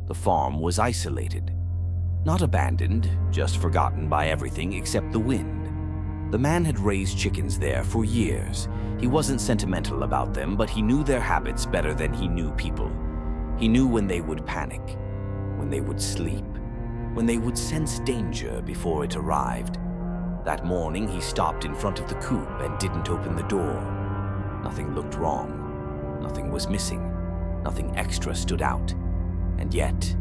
The farm was isolated. Not abandoned, just forgotten by everything except the wind. The man had raised chickens there for years. He wasn't sentimental about them, but he knew their habits better than he knew people. He knew when they would panic, when they would sleep, when they would sense danger before it arrived. That morning, he stopped in front of the coop and didn't open the door. Nothing looked wrong. Nothing was missing. Nothing extra stood out. And yet,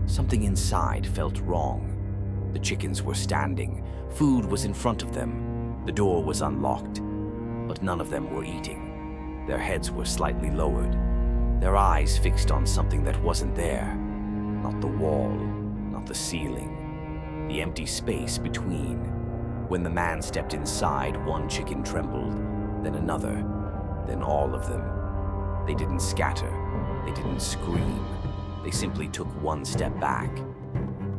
something inside felt wrong. The chickens were standing. Food was in front of them. The door was unlocked. But none of them were eating. Their heads were slightly lowered. Their eyes fixed on something that wasn't there. Not the wall, not the ceiling. The empty space between. When the man stepped inside, one chicken trembled, then another, then all of them. They didn't scatter. They didn't scream. They simply took one step back.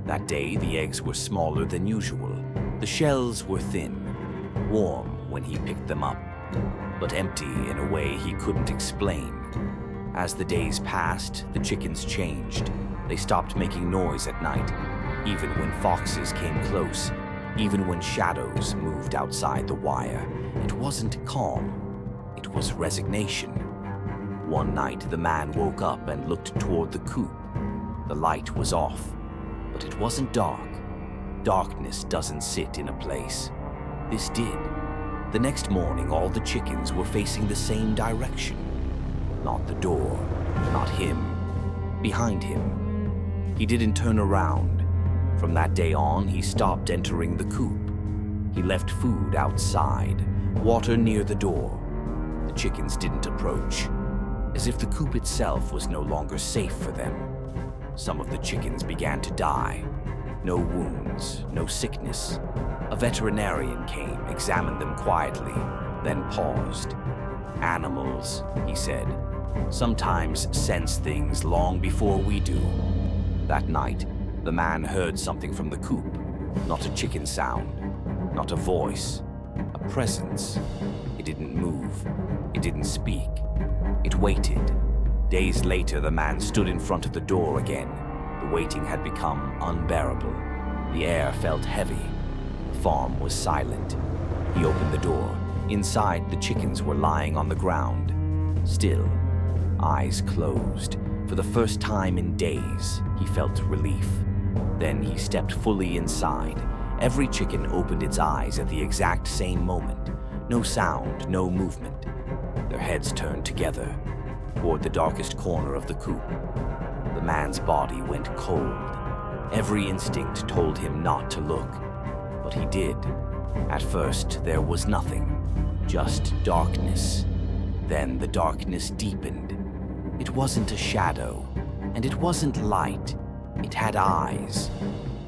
That day, the eggs were smaller than usual. The shells were thin, warm when he picked them up, but empty in a way he couldn't explain. As the days passed, the chickens changed. They stopped making noise at night, even when foxes came close, even when shadows moved outside the wire. It wasn't calm. It was resignation. One night, the man woke up and looked toward the coop. The light was off, but it wasn't dark. Darkness doesn't sit in a place. This did. The next morning, all the chickens were facing the same direction. Not the door, not him. Behind him. He didn't turn around. From that day on, he stopped entering the coop. He left food outside, water near the door. The chickens didn't approach, as if the coop itself was no longer safe for them. Some of the chickens began to die. No wounds, no sickness. A veterinarian came, examined them quietly, then paused. Animals, he said, sometimes sense things long before we do. That night, the man heard something from the coop. Not a chicken sound, not a voice, a presence. It didn't move. It didn't speak. It waited. Days later, the man stood in front of the door again. The waiting had become unbearable. The air felt heavy. The farm was silent. He opened the door. Inside, the chickens were lying on the ground. Still, eyes closed. For the first time in days, he felt relief. Then he stepped fully inside. Every chicken opened its eyes at the exact same moment. No sound, no movement. Their heads turned together, toward the darkest corner of the coop. The man's body went cold. Every instinct told him not to look, but he did. At first, there was nothing, just darkness. Then the darkness deepened. It wasn't a shadow, and it wasn't light. It had eyes.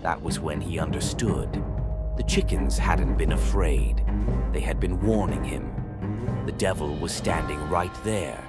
That was when he understood. The chickens hadn't been afraid. They had been warning him. The devil was standing right there,